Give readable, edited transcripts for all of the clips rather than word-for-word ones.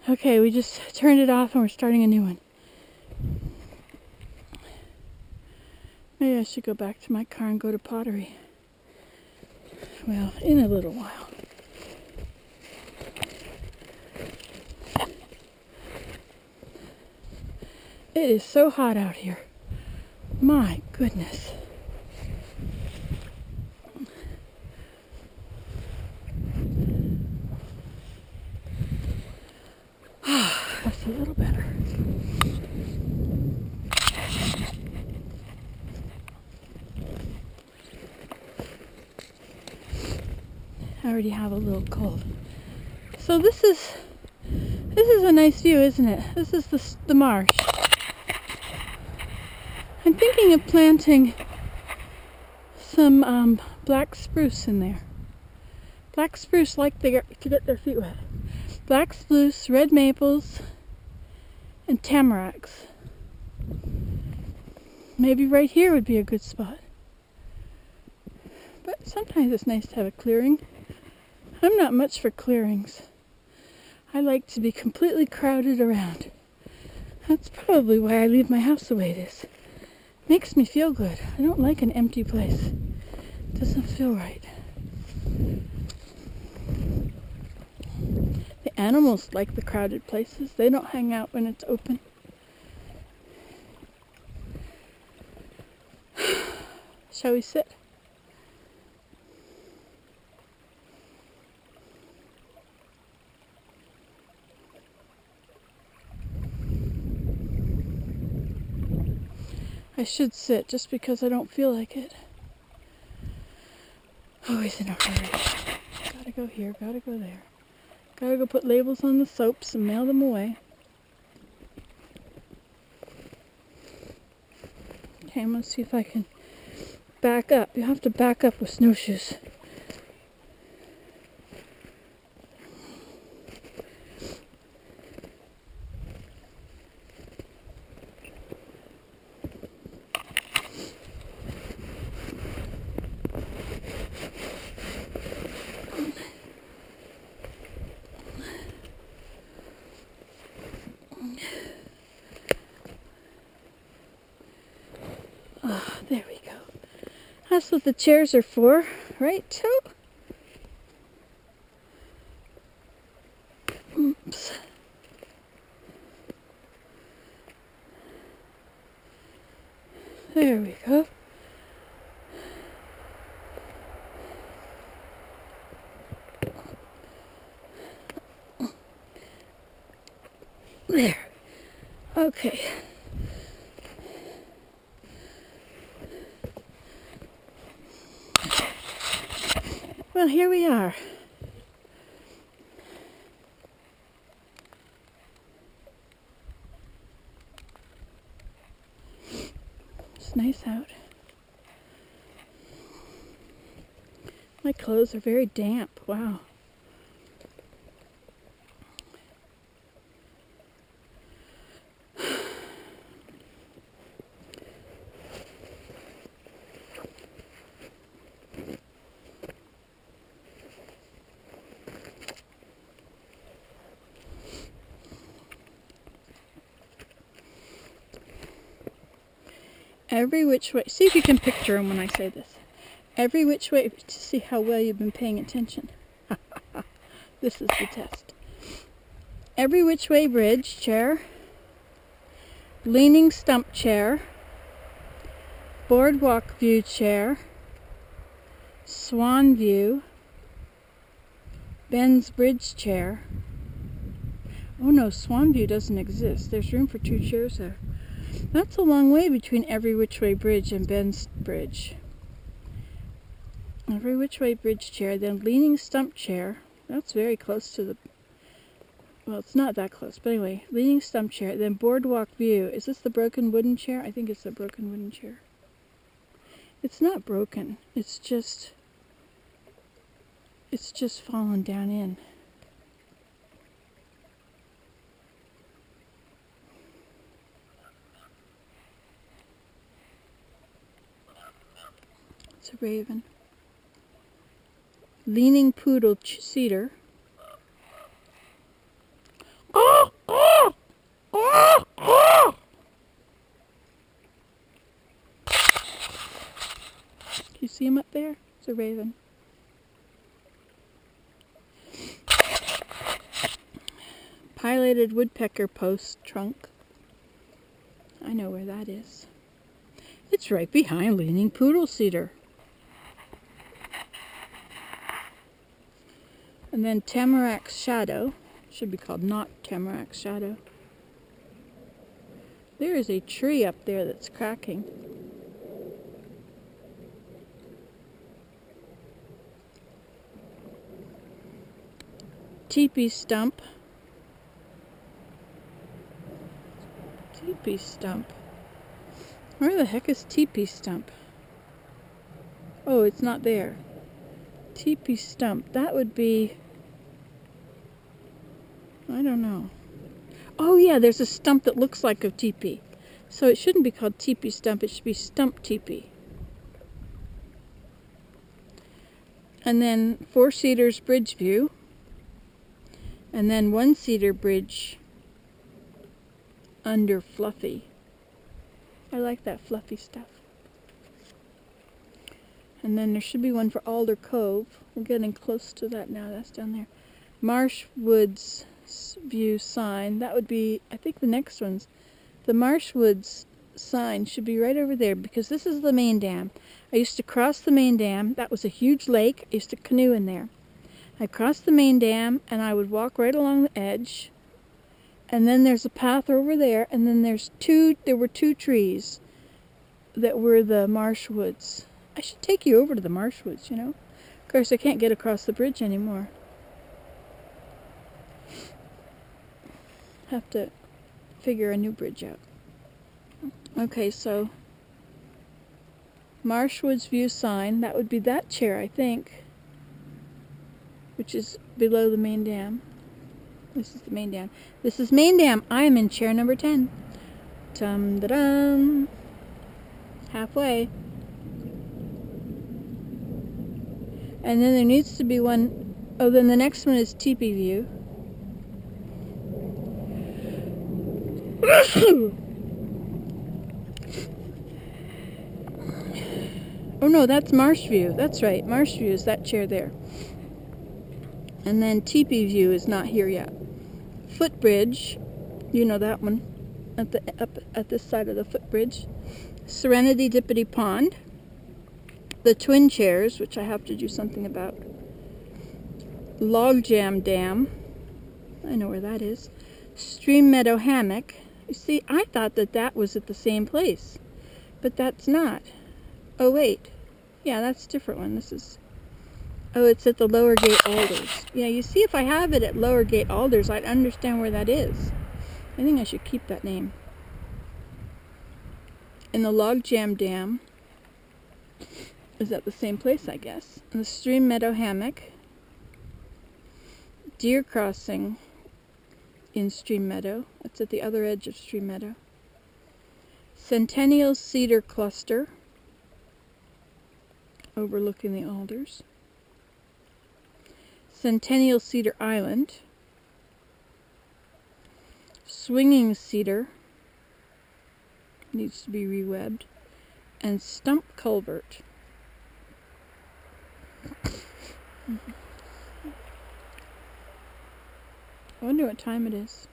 Okay, we just turned it off and we're starting a new one. Maybe I should go back to my car and go to pottery. Well, in a little while. It is so hot out here. My goodness. That's a little better. I already have a little cold. So this is a nice view, isn't it? This is the marsh. I'm thinking of planting some black spruce in there. Black spruce like to get their feet wet. Black spruce, red maples, and tamaracks. Maybe right here would be a good spot. But sometimes it's nice to have a clearing. I'm not much for clearings. I like to be completely crowded around. That's probably why I leave my house the way it is. Makes me feel good. I don't like an empty place. It doesn't feel right. The animals like the crowded places. They don't hang out when it's open. Shall we sit? I should sit just because I don't feel like it. Always in a hurry. Gotta go here, gotta go there. Gotta go put labels on the soaps and mail them away. Okay, I'm gonna see if I can back up. You have to back up with snowshoes. Ah, there we go. That's what the chairs are for, right, too? Oops. There we go. There. Okay. Well, here we are. It's nice out. My clothes are very damp. Wow. Every which way. See if you can picture them when I say this. Every which way to see how well you've been paying attention. This is the test. Every which way bridge chair. Leaning stump chair. Boardwalk view chair. Swan view. Ben's bridge chair. Oh no, Swan view doesn't exist. There's room for 2 chairs there. That's a long way between every which way bridge and Ben's bridge. Every which way bridge chair, then leaning stump chair. That's very close to the... Well, it's not that close, but anyway. Leaning stump chair, then boardwalk view. Is this the broken wooden chair? I think it's the broken wooden chair. It's not broken. It's just fallen down in. It's a raven. Leaning poodle cedar. Oh! Can you see him up there? It's a raven. Pileated woodpecker post trunk. I know where that is. It's right behind leaning poodle cedar. And then tamarac's shadow. Should be called not tamarac's shadow. There is a tree up there that's cracking. Teepee stump. Teepee stump. Where the heck is teepee stump? Oh, it's not there. Teepee stump. That would be... I don't know. Oh yeah, there's a stump that looks like a teepee. So it shouldn't be called teepee stump. It should be stump teepee. And then 4 Cedars Bridge view. And then 1 Cedar Bridge under Fluffy. I like that fluffy stuff. And then there should be one for Alder Cove. We're getting close to that now. That's down there. Marsh Woods view sign. That would be, I think the next one's. The Marsh Woods sign should be right over there because this is the main dam. I used to cross the main dam. That was a huge lake. I used to canoe in there. I crossed the main dam and I would walk right along the edge. And then there's a path over there, and then there were 2 trees that were the Marsh Woods. I should take you over to the Marsh Woods, you know. Of course, I can't get across the bridge anymore. Have to figure a new bridge out. Okay, so Marsh Woods view sign, that would be that chair, I think, which is below the main dam. This is the main dam. This is main dam. I am in chair number 10. Dum-da-dum. Halfway. And then there needs to be one. Oh, then the next one is teepee view. Oh no, that's Marsh View. That's right. Marsh View is that chair there. And then teepee view is not here yet. Footbridge, you know that one, up at this side of the footbridge. Serenity Dippity Pond. The twin chairs, which I have to do something about. Logjam Dam. I know where that is. Stream Meadow Hammock. You see, I thought that was at the same place, but that's not. Oh wait, yeah, that's a different one. This is. Oh, it's at the Lower Gate Alders. Yeah, you see, if I have it at Lower Gate Alders, I'd understand where that is. I think I should keep that name. And the Logjam Dam is at the same place, I guess. And the Stream Meadow Hammock. Deer Crossing in Stream Meadow. That's at the other edge of Stream Meadow. Centennial Cedar Cluster overlooking the alders. Centennial Cedar Island, Swinging Cedar, needs to be rewebbed, and Stump Culvert. I wonder what time it is.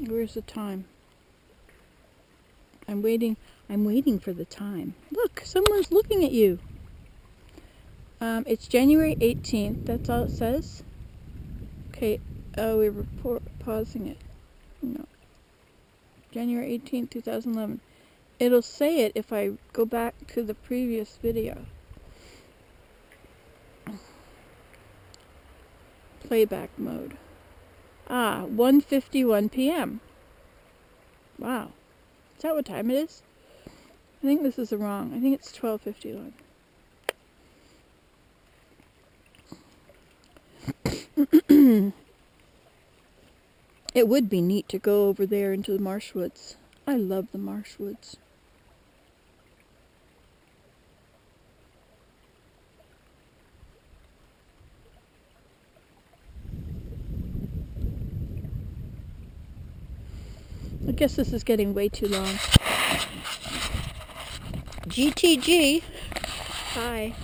Where's the time? I'm waiting for the time. Look, someone's looking at you. It's January 18th. That's all it says. Okay. Oh, we're pausing it. No. January 18th, 2011. It'll say it if I go back to the previous video. Playback mode. 1:51 p.m. Wow. Is that what time it is? I think this is wrong. I think it's 12:51. It would be neat to go over there into the marsh woods. I love the marsh woods. I guess this is getting way too long. GTG. Bye.